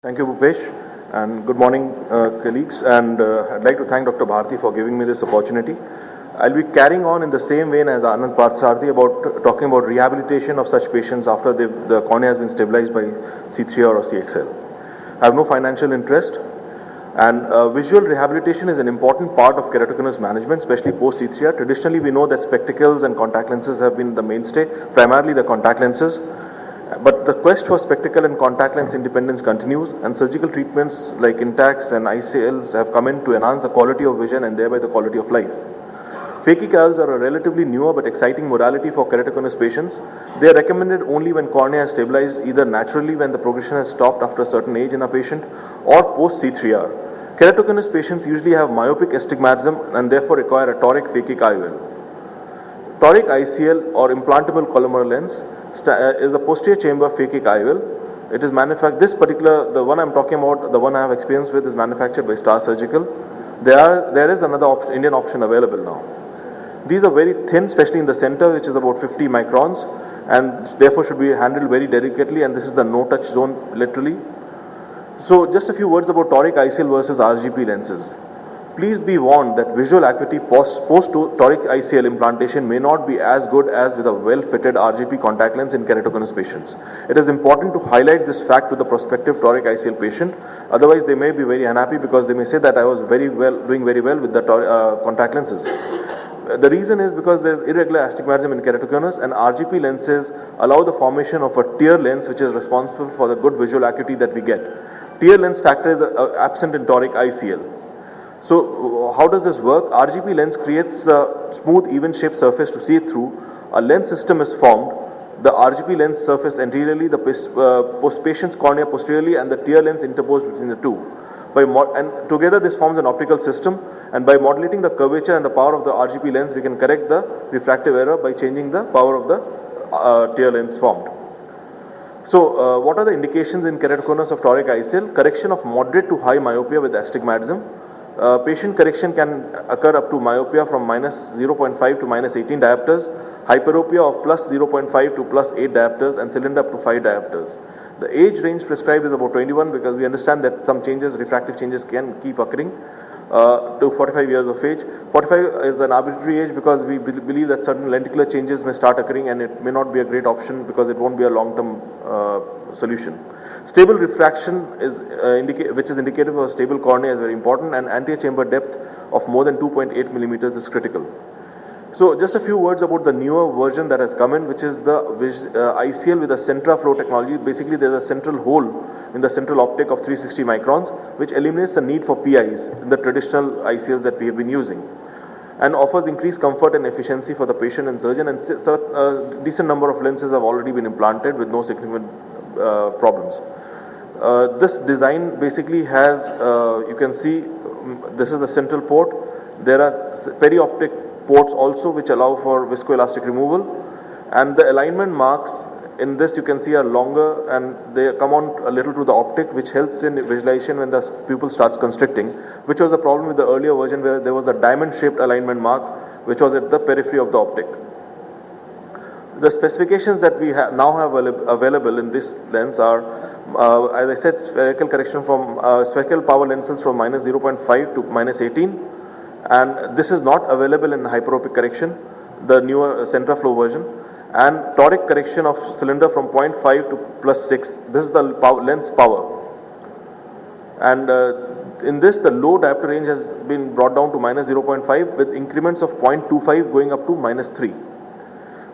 Thank you, Bhupesh, and good morning, colleagues. And I'd like to thank Dr. Bharti for giving me this opportunity. I'll be carrying on in the same vein as Anand Parthsarthi about talking about rehabilitation of such patients after the cornea has been stabilized by C3R or CXL. I have no financial interest, and visual rehabilitation is an important part of keratoconus management, especially post C3R. Traditionally, we know that spectacles and contact lenses have been the mainstay, primarily the contact lenses. But the quest for spectacle and contact lens independence continues, and surgical treatments like Intacs and ICLs have come in to enhance the quality of vision and thereby the quality of life. Phakic IOLs are a relatively newer but exciting modality for keratoconus patients. They are recommended only when cornea is stabilized, either naturally when the progression has stopped after a certain age in a patient, or post C3R. Keratoconus patients usually have myopic astigmatism and therefore require a toric phakic IOL. Toric ICL or implantable columnar lens is a posterior chamber phakic IOL. It is manufactured, the one I'm talking about, the one I have experience with, is manufactured by Star Surgical. There is another Indian option available now. These are very thin, especially in the center, which is about 50 microns, and therefore should be handled very delicately, and this is the no-touch zone, literally. So just a few words about toric ICL versus RGP lenses. Please be warned that visual acuity post-toric ICL implantation may not be as good as with a well-fitted RGP contact lens in keratoconus patients. It is important to highlight this fact to the prospective toric ICL patient. Otherwise, they may be very unhappy because they may say that I was doing very well with the contact lenses. The reason is because there is irregular astigmatism in keratoconus, and RGP lenses allow the formation of a tear lens which is responsible for the good visual acuity that we get. Tear lens factor is absent in toric ICL. So how does this work? RGP lens creates a smooth, even-shaped surface to see through. A lens system is formed. The RGP lens surface anteriorly, the patient's cornea posteriorly, and the tear lens interposed between the two. And together this forms an optical system, and by modulating the curvature and the power of the RGP lens, we can correct the refractive error by changing the power of the tear lens formed. So what are the indications in keratoconus of toric ICL? Correction of moderate to high myopia with astigmatism. Patient correction can occur up to myopia from minus 0.5 to minus 18 diopters, hyperopia of plus 0.5 to plus 8 diopters, and cylinder up to 5 diopters. The age range prescribed is about 21 because we understand that some changes, refractive changes, can keep occurring to 45 years of age. 45 is an arbitrary age because we believe that certain lenticular changes may start occurring, and it may not be a great option because it won't be a long-term solution. Stable refraction is which is indicative of a stable cornea is very important, and anterior chamber depth of more than 2.8 millimeters is critical. So just a few words about the newer version that has come in, which is the ICL with a CentraFlow technology. Basically, there's a central hole in the central optic of 360 microns, which eliminates the need for PIs in the traditional ICLs that we have been using, and offers increased comfort and efficiency for the patient and surgeon, and a decent number of lenses have already been implanted with no significant problems. This design basically has, you can see, this is the central port. There are perioptic ports also which allow for viscoelastic removal, and the alignment marks in this you can see are longer, and they come on a little to the optic, which helps in visualization when the pupil starts constricting, which was the problem with the earlier version where there was a diamond-shaped alignment mark which was at the periphery of the optic. The specifications that we now have available in this lens are, as I said, spherical correction from spherical power lenses from minus 0.5 to minus 18, and this is not available in hyperopic correction, the newer CentraFlow version, and toric correction of cylinder from 0.5 to plus 6. This is the lens power, and in this the low diopter range has been brought down to minus 0.5 with increments of 0.25 going up to minus 3.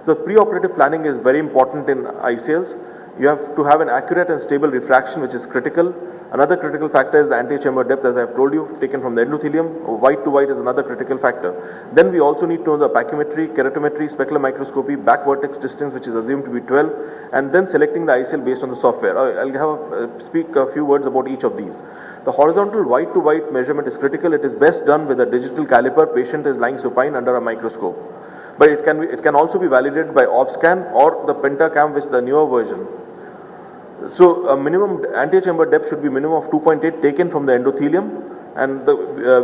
The preoperative planning is very important in ICLs. You have to have an accurate and stable refraction, which is critical. Another critical factor is the anterior chamber depth, as I have told you, taken from the endothelium. White to white is another critical factor. Then we also need to know the pachymetry, keratometry, specular microscopy, back vertex distance, which is assumed to be 12, and then selecting the ICL based on the software. I'll speak a few words about each of these. The horizontal white to white measurement is critical. It is best done with a digital caliper. Patient is lying supine under a microscope. But it can also be validated by OpScan or the Pentacam, which is the newer version. So a minimum anterior chamber depth should be minimum of 2.8 taken from the endothelium, and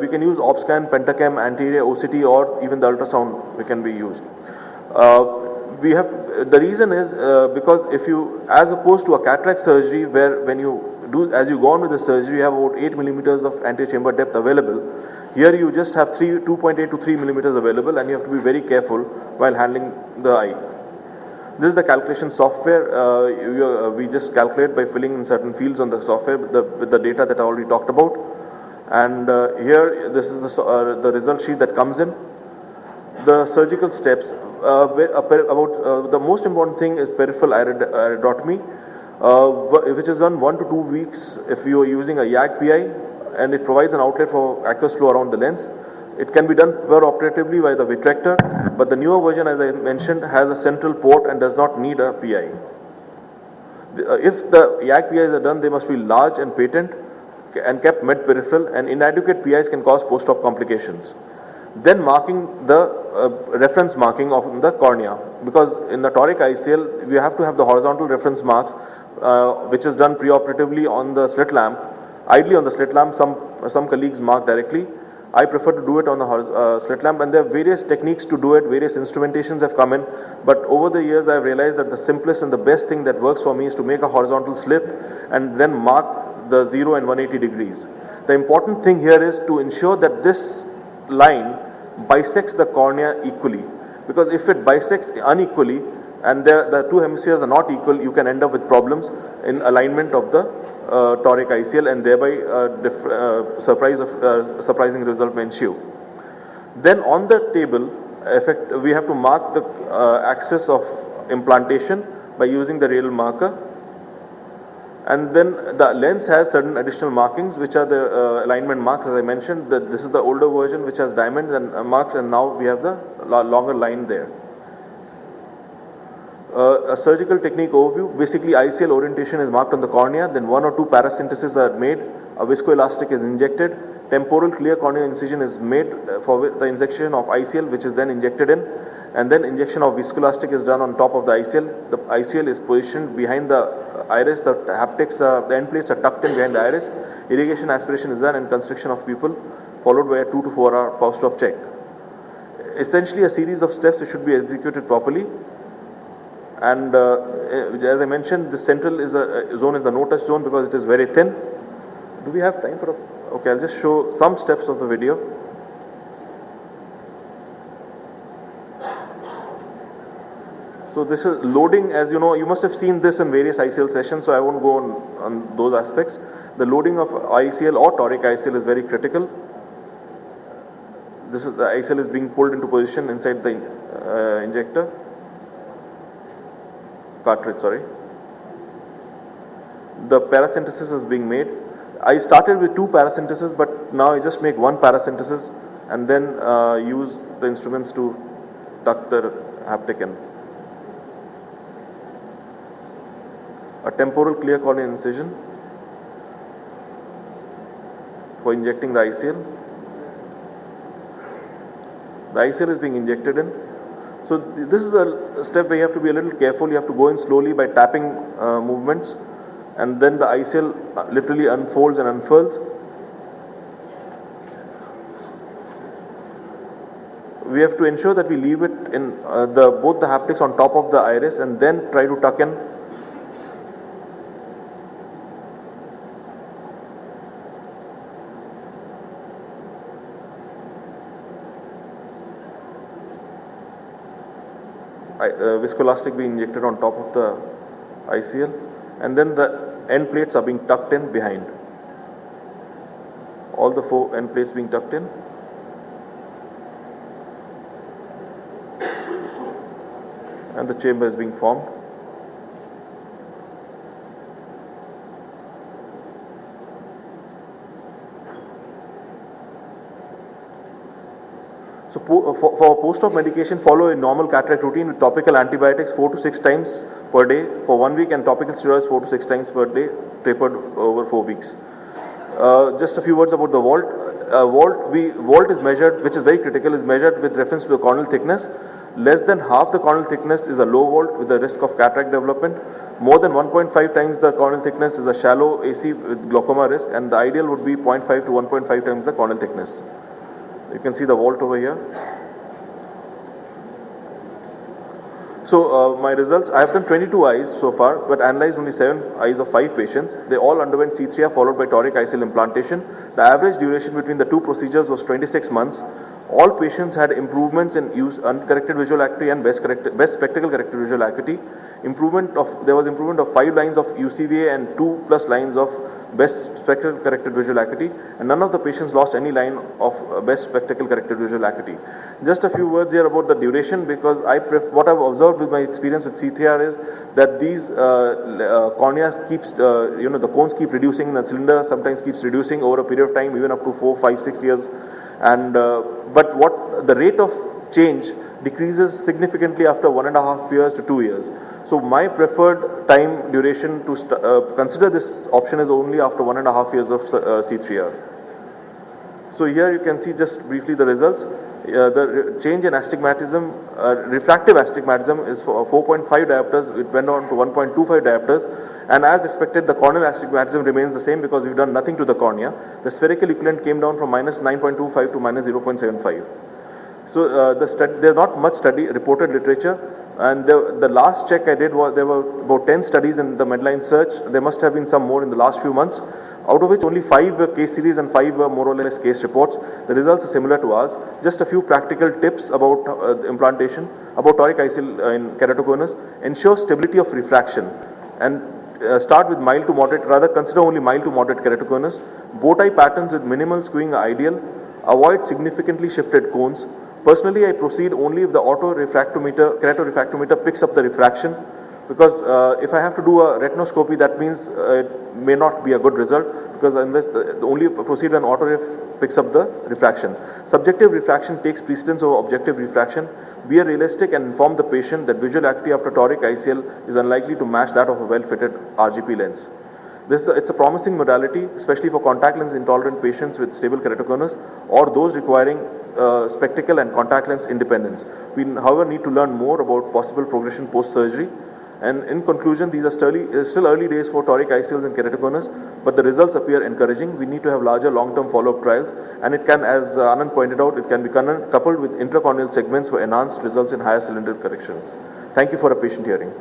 we can use OpScan, Pentacam, anterior OCT, or even the ultrasound can be used. The reason is because if you, as opposed to a cataract surgery where when you as you go on with the surgery, you have about 8 millimeters of anterior chamber depth available. Here you just have 2.8 to 3 millimeters available, and you have to be very careful while handling the eye. This is the calculation software. We just calculate by filling in certain fields on the software with the data that I already talked about. And here, this is the result sheet that comes in. The surgical steps. The most important thing is peripheral iridotomy, which is done 1 to 2 weeks if you are using a YAG PI, and it provides an outlet for aqueous flow around the lens. It can be done operatively by the vitrector, but the newer version, as I mentioned, has a central port and does not need a PI. If the YAG PIs are done, they must be large and patent and kept mid-peripheral, and inadequate PIs can cause post-op complications. Then marking the reference marking of the cornea, because in the toric ICL, we have to have the horizontal reference marks, which is done preoperatively on the slit lamp. Ideally on the slit lamp, some colleagues mark directly. I prefer to do it on the slit lamp, and there are various techniques to do it, various instrumentations have come in, but over the years I've realized that the simplest and the best thing that works for me is to make a horizontal slit and then mark the 0 and 180 degrees. The important thing here is to ensure that this line bisects the cornea equally, because if it bisects unequally and the two hemispheres are not equal, you can end up with problems in alignment of the toric ICL, and thereby surprising result may ensue. Then on the table, we have to mark the axis of implantation by using the radial marker, and then the lens has certain additional markings, which are the alignment marks. As I mentioned, this is the older version which has diamonds and marks, and now we have the longer line there. A surgical technique overview. Basically, ICL orientation is marked on the cornea, then 1 or 2 paracenteses are made, a viscoelastic is injected, temporal clear corneal incision is made for the injection of ICL, which is then injected in, and then injection of viscoelastic is done on top of the ICL. The ICL is positioned behind the iris, the haptics, the end plates are tucked in behind the iris, irrigation aspiration is done, and constriction of pupil, followed by a 2 to 4 hour post-op check. Essentially a series of steps which should be executed properly. And as I mentioned, the central zone is the no-touch zone because it is very thin. Do we have time for okay, I'll just show some steps of the video. So this is loading. As you know, you must have seen this in various ICL sessions, so I won't go on those aspects. The loading of ICL or toric ICL is very critical. The ICL is being pulled into position inside the cartridge, sorry. The paracentesis is being made. I started with 2 paracenteses, but now I just make 1 paracentesis and then use the instruments to tuck the haptic in. A temporal clear corneal incision for injecting the ICL. The ICL is being injected in. So this is a step where you have to be a little careful. You have to go in slowly by tapping movements, and then the ICL literally unfolds and unfurls. We have to ensure that we leave it in both the haptics on top of the iris, and then try to tuck in. Viscoelastic being injected on top of the ICL, and then the end plates are being tucked in behind. All the 4 end plates being tucked in. And the chamber is being formed. So for post-op medication, follow a normal cataract routine with topical antibiotics 4 to 6 times per day for 1 week, and topical steroids 4 to 6 times per day, tapered over 4 weeks. Just a few words about the vault. Vault is measured, which is very critical, is measured with reference to the corneal thickness. Less than half the corneal thickness is a low vault with the risk of cataract development. More than 1.5 times the corneal thickness is a shallow AC with glaucoma risk, and the ideal would be 0.5 to 1.5 times the corneal thickness. You can see the vault over here. So my results, I have done 22 eyes so far, but analyzed only 7 eyes of 5 patients. They all underwent C3R followed by toric ICL implantation. The average duration between the two procedures was 26 months. All patients had improvements in uncorrected visual acuity and best spectacle corrected visual acuity. There was improvement of 5 lines of UCVA and 2+ lines of best spectacle corrected visual acuity, and none of the patients lost any line of best spectacle corrected visual acuity. Just a few words here about the duration, because what I've observed with my experience with C3R is that these corneas keeps, the cones keep reducing, the cylinder sometimes keeps reducing over a period of time, even up to 4, 5, 6 years. And but what the rate of change decreases significantly after 1.5 years to 2 years. So my preferred time duration to consider this option is only after 1.5 years of C3R. So here you can see just briefly the results. The change in astigmatism, refractive astigmatism is for 4.5 diopters. It went on to 1.25 diopters. And as expected, the corneal astigmatism remains the same because we've done nothing to the cornea. The spherical equivalent came down from minus 9.25 to minus 0.75. So there's not much reported literature. And the last check I did was there were about 10 studies in the Medline search. There must have been some more in the last few months, out of which only 5 were case series and 5 were more or less case reports. The results are similar to ours. Just a few practical tips about implantation, about toric ICL in keratoconus. Ensure stability of refraction and start with mild to moderate, rather consider only mild to moderate keratoconus. Bow tie patterns with minimal skewing are ideal. Avoid significantly shifted cones. Personally, I proceed only if the keratorefractometer picks up the refraction, because if I have to do a retinoscopy, that means it may not be a good result, because unless the only proceed when autoref picks up the refraction. Subjective refraction takes precedence over objective refraction. Be realistic and inform the patient that visual acuity after toric ICL is unlikely to match that of a well-fitted RGP lens. It's a promising modality, especially for contact lens intolerant patients with stable keratoconus or those requiring spectacle and contact lens independence. We, however, need to learn more about possible progression post-surgery. And in conclusion, these are still early days for toric ICLs and keratoconus, but the results appear encouraging. We need to have larger long-term follow-up trials, and it can, as Anand pointed out, it can be coupled with intracorneal segments for enhanced results in higher cylinder corrections. Thank you for a patient hearing.